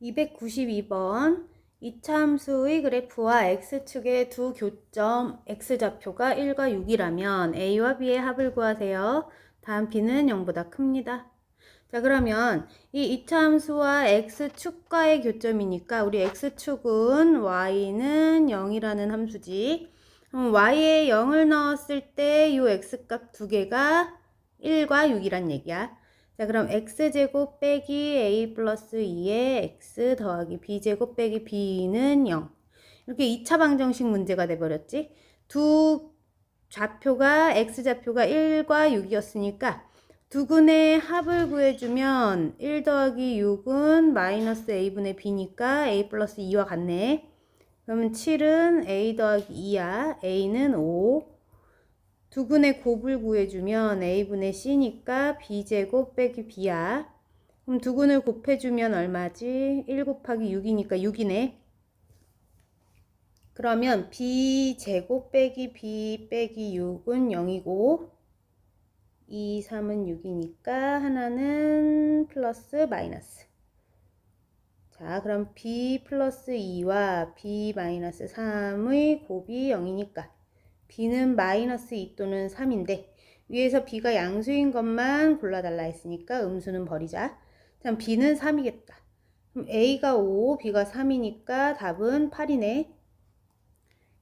292번 2차 함수의 그래프와 x축의 두 교점 x좌표가 1과 6이라면 a와 b의 합을 구하세요. 다음 b는 0보다 큽니다. 자, 그러면 이 2차 함수와 x축과의 교점이니까 우리 x축은 y는 0이라는 함수지. 그럼 y에 0을 넣었을 때 이 x값 두 개가 1과 6이란 얘기야. 자, 그럼 x제곱 빼기 a 플러스 2의 x 더하기 b제곱 빼기 b는 0. 이렇게 2차 방정식 문제가 돼버렸지. 두 좌표가 x좌표가 1과 6이었으니까 두근의 합을 구해주면 1 더하기 6은 마이너스 a분의 b니까 a 플러스 2와 같네. 그러면 7은 a 더하기 2야. a는 5. 두근의 곱을 구해주면 a분의 c니까 b제곱 빼기 b야. 그럼 두근을 곱해주면 얼마지? 1 곱하기 6이니까 6이네. 그러면 b제곱 빼기 b 빼기 6은 0이고 2, 3은 6이니까 하나는 플러스 마이너스. 자, 그럼 b 플러스 2와 b 마이너스 3의 곱이 0이니까 b는 마이너스 2 또는 3인데 위에서 b가 양수인 것만 골라달라 했으니까 음수는 버리자. 그럼 b는 3이겠다. 그럼 a가 5, b가 3이니까 답은 8이네.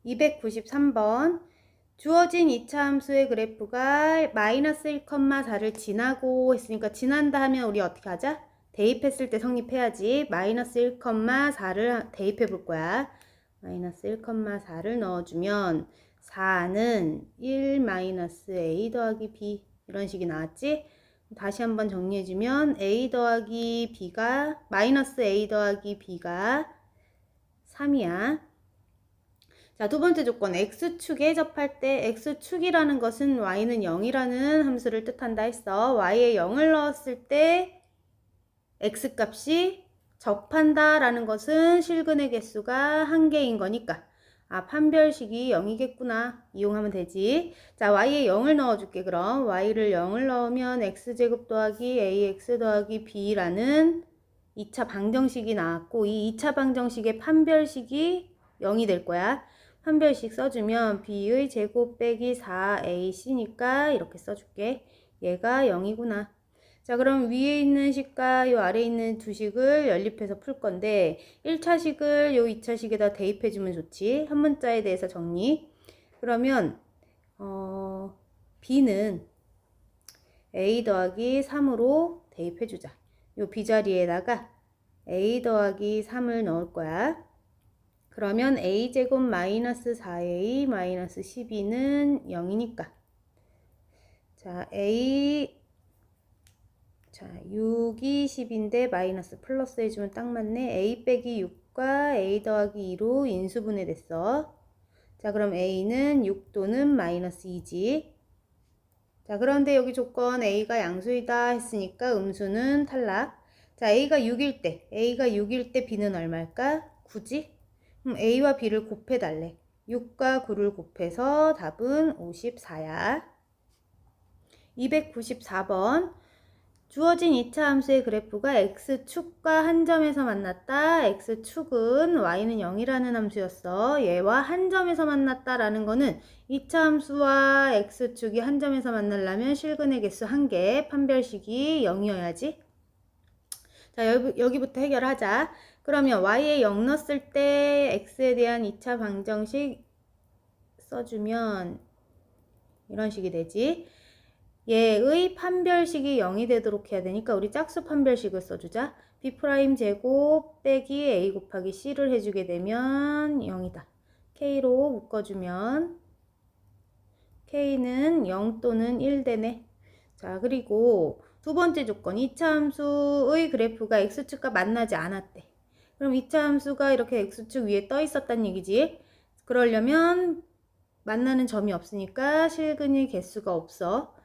293번 주어진 2차 함수의 그래프가 마이너스 1,4를 지나고 했으니까 지난다 하면 우리 어떻게 하자? 대입했을 때 성립해야지. 마이너스 1,4를 대입해 볼 거야. 마이너스 1,4를 넣어주면 4는 1 마이너스 a 더하기 b 이런 식이 나왔지? 다시 한번 정리해주면 a 더하기 b가 마이너스 a 더하기 b가 3이야. 자, 두 번째 조건 x축에 접할 때 x축이라는 것은 y는 0이라는 함수를 뜻한다 했어. y에 0을 넣었을 때 x값이 접한다 라는 것은 실근의 개수가 1개인 거니까 판별식이 0이겠구나. 이용하면 되지. 자, y에 0을 넣어줄게. 그럼 y를 0을 넣으면 x제곱 더하기 ax 더하기 b라는 2차 방정식이 나왔고 이 2차 방정식의 판별식이 0이 될 거야. 판별식 써주면 b의 제곱 빼기 4ac니까 이렇게 써줄게. 얘가 0이구나. 자, 그럼 위에 있는 식과 요 아래에 있는 두 식을 연립해서 풀 건데 1차식을 요 2차식에다 대입해주면 좋지. 한 문자에 대해서 정리. 그러면 b는 a 더하기 3으로 대입해주자. 요 b 자리에다가 a 더하기 3을 넣을 거야. 그러면 a제곱 마이너스 4a 마이너스 12는 0이니까 자 6이 10인데 마이너스 플러스 해주면 딱 맞네. a 빼기 6과 a 더하기 2로 인수분해 됐어. 자, 그럼 a는 6 또는 마이너스 2지. 자, 그런데 여기 조건 a가 양수이다 했으니까 음수는 탈락. 자, a가 6일 때 b는 얼마일까? 9지? 그럼 a와 b를 곱해달래. 6과 9를 곱해서 답은 54야. 294번 주어진 2차 함수의 그래프가 x축과 한 점에서 만났다. x축은 y는 0이라는 함수였어. 얘와 한 점에서 만났다라는 거는 2차 함수와 x축이 한 점에서 만나려면 실근의 개수 1개, 판별식이 0이어야지. 자, 여기부터 해결하자. 그러면 y에 0 넣었을 때 x에 대한 2차 방정식 써주면 이런 식이 되지. 얘의 판별식이 0이 되도록 해야 되니까 우리 짝수 판별식을 써주자. b' 제곱 빼기 a 곱하기 c를 해주게 되면 0이다. k로 묶어주면 k는 0 또는 1 되네. 자, 그리고 두 번째 조건 2차 함수의 그래프가 x축과 만나지 않았대. 그럼 2차 함수가 이렇게 x축 위에 떠 있었단 얘기지. 그러려면 만나는 점이 없으니까 실근의 개수가 없어.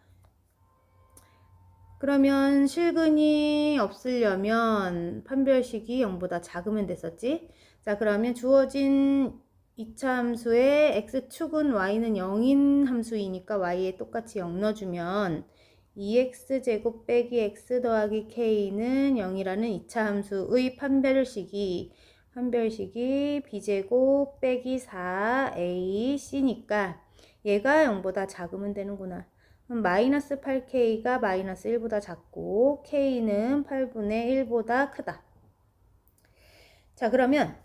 그러면 실근이 없으려면 판별식이 0보다 작으면 됐었지. 자, 그러면 주어진 2차 함수의 x축은 y는 0인 함수이니까 y에 똑같이 0 넣어주면 2x제곱 빼기 x 더하기 k는 0이라는 2차 함수의 판별식이 b제곱 빼기 4ac니까 얘가 0보다 작으면 되는구나. 그럼 마이너스 8k가 마이너스 1보다 작고 k는 8분의 1보다 크다. 자, 그러면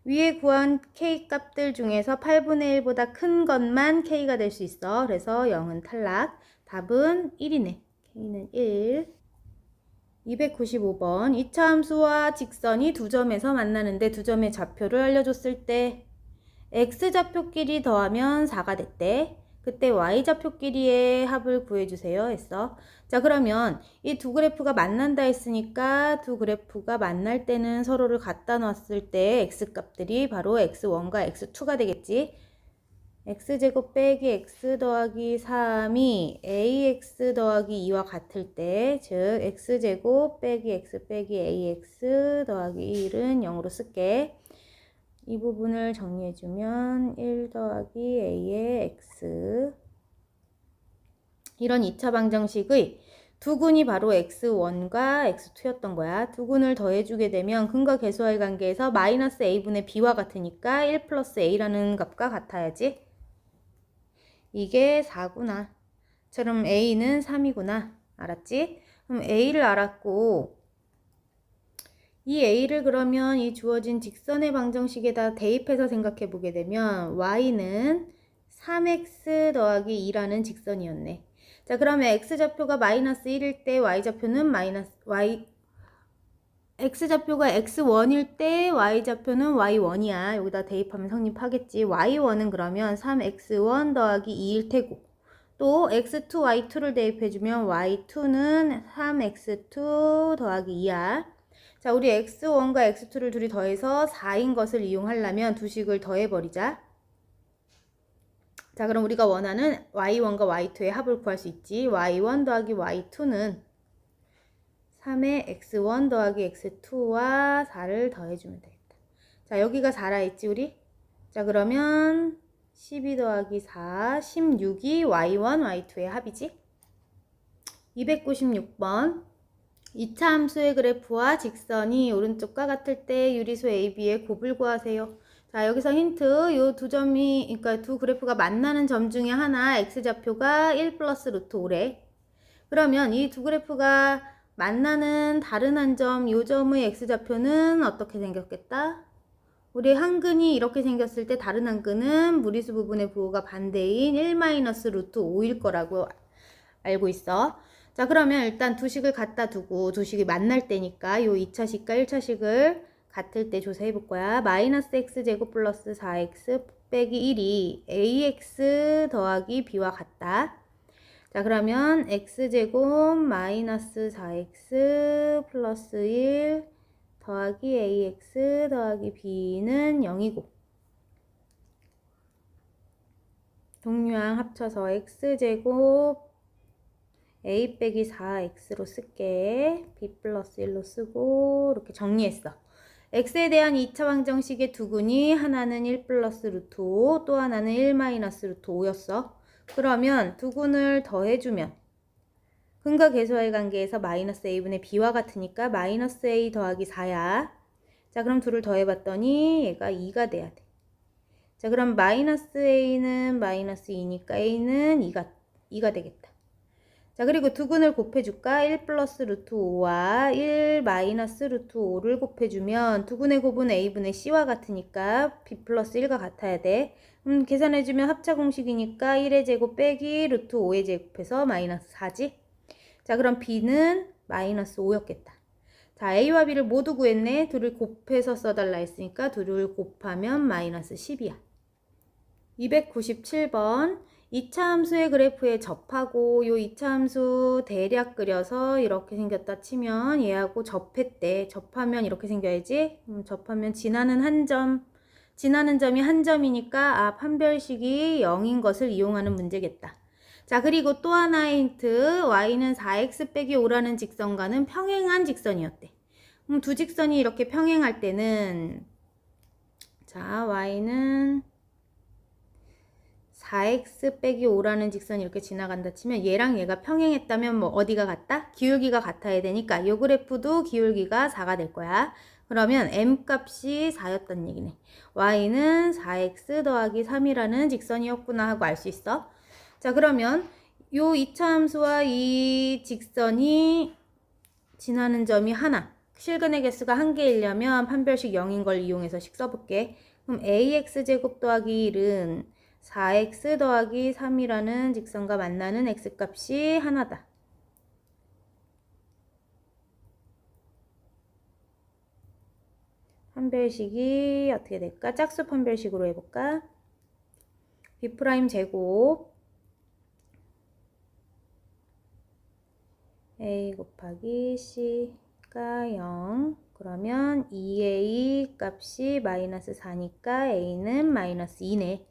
위에 구한 k 값들 중에서 8분의 1보다 큰 것만 k가 될 수 있어. 그래서 0은 탈락. 답은 1이네. k는 1. 295번. 2차 함수와 직선이 두 점에서 만나는데 두 점의 좌표를 알려줬을 때 x좌표끼리 더하면 4가 됐대. 그때 y좌표끼리의 합을 구해주세요 했어. 자, 그러면 이 두 그래프가 만난다 했으니까 두 그래프가 만날 때는 서로를 갖다 놨을 때 x값들이 바로 x1과 x2가 되겠지. x제곱 빼기 x 더하기 3이 ax 더하기 2와 같을 때, 즉 x제곱 빼기 x 빼기 ax 더하기 1은 0으로 쓸게. 이 부분을 정리해주면 1 더하기 a의 x, 이런 2차 방정식의 두근이 바로 x1과 x2였던 거야. 두근을 더해주게 되면 근과 계수와의 관계에서 마이너스 a분의 b와 같으니까 1 플러스 a라는 값과 같아야지. 이게 4구나. 그럼 a는 3이구나. 알았지? 그럼 a를 알았고 이 a를 그러면 이 주어진 직선의 방정식에다 대입해서 생각해 보게 되면 y는 3x 더하기 2라는 직선이었네. 자, 그러면 x좌표가 마이너스 1일 때 y좌표는 마이너스 x좌표가 x1일 때 y좌표는 y1이야. 여기다 대입하면 성립하겠지. y1은 그러면 3x1 더하기 2일 테고, 또 x2, y2를 대입해주면 y2는 3x2 더하기 2야. 자, 우리 x1과 x2를 둘이 더해서 4인 것을 이용하려면 두 식을 더해버리자. 자, 그럼 우리가 원하는 y1과 y2의 합을 구할 수 있지. y1 더하기 y2는 3의 x1 더하기 x2와 4를 더해주면 되겠다. 자, 여기가 4라 했지 우리? 자, 그러면 12 더하기 4, 16이 y1, y2의 합이지. 296번. 2차 함수의 그래프와 직선이 오른쪽과 같을 때 유리수 AB의 곱을 구하세요. 자, 여기서 힌트. 요 두 점이, 그러니까 두 그래프가 만나는 점 중에 하나 x좌표가 1 플러스 루트 5래. 그러면 이 두 그래프가 만나는 다른 한 점, 요 점의 x좌표는 어떻게 생겼겠다? 우리 한 근이 이렇게 생겼을 때 다른 한 근은 무리수 부분의 부호가 반대인 1 마이너스 루트 5일 거라고 알고 있어. 자, 그러면 일단 두 식을 갖다 두고 두 식이 만날 때니까 요 2차식과 1차식을 같을 때 조사해 볼 거야. 마이너스 x제곱 플러스 4x 빼기 1이 ax 더하기 b와 같다. 자, 그러면 x제곱 마이너스 4x 플러스 1 더하기 ax 더하기 b는 0이고, 동류항 합쳐서 x제곱 a 빼기 4x로 쓸게. b 플러스 1로 쓰고 이렇게 정리했어. x에 대한 2차 방정식의 두 근이 하나는 1 플러스 루트 5, 또 하나는 1 마이너스 루트 5였어. 그러면 두 근을 더해주면 근과 계수와의 관계에서 마이너스 a분의 b와 같으니까 마이너스 a 더하기 4야. 자, 그럼 둘을 더해봤더니 얘가 2가 돼야 돼. 자, 그럼 마이너스 a는 마이너스 2니까 a는 2가 되겠다. 자, 그리고 두 근을 곱해줄까? 1 플러스 루트 5와 1 마이너스 루트 5를 곱해주면 두 근의 곱은 a분의 c와 같으니까 b 플러스 1과 같아야 돼. 계산해주면 합차 공식이니까 1의 제곱 빼기 루트 5의 제곱해서 마이너스 4지. 자, 그럼 b는 마이너스 5였겠다. 자, a와 b를 모두 구했네. 둘을 곱해서 써달라 했으니까 둘을 곱하면 마이너스 10이야. 297번. 2차 함수의 그래프에 접하고 요 2차 함수 대략 그려서 이렇게 생겼다 치면 얘하고 접했대. 접하면 이렇게 생겨야지. 접하면 지나는 점이 한 점이니까 판별식이 0인 것을 이용하는 문제겠다. 자, 그리고 또 하나의 힌트. y는 4x 빼기 5라는 직선과는 평행한 직선이었대. 두 직선이 이렇게 평행할 때는, 자, y는 4x 빼기 5라는 직선이 이렇게 지나간다 치면 얘랑 얘가 평행했다면 뭐 어디가 같다? 기울기가 같아야 되니까 이 그래프도 기울기가 4가 될 거야. 그러면 m 값이 4였단 얘기네. y는 4x 더하기 3이라는 직선이었구나 하고 알 수 있어. 자, 그러면 요 이차함수와 이 직선이 지나는 점이 하나. 실근의 개수가 한 개이려면 판별식 0인 걸 이용해서 식 써볼게. 그럼 ax제곱 더하기 1은 4x 더하기 3이라는 직선과 만나는 x값이 하나다. 판별식이 어떻게 될까? 짝수 판별식으로 해볼까? b' 제곱 a 곱하기 c가 0. 그러면 2a 값이 마이너스 4니까 a는 마이너스 2네.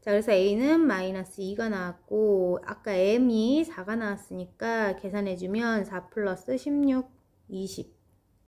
자, 그래서 a는 마이너스 2가 나왔고 아까 m이 4가 나왔으니까 계산해주면 4 플러스 16, 20.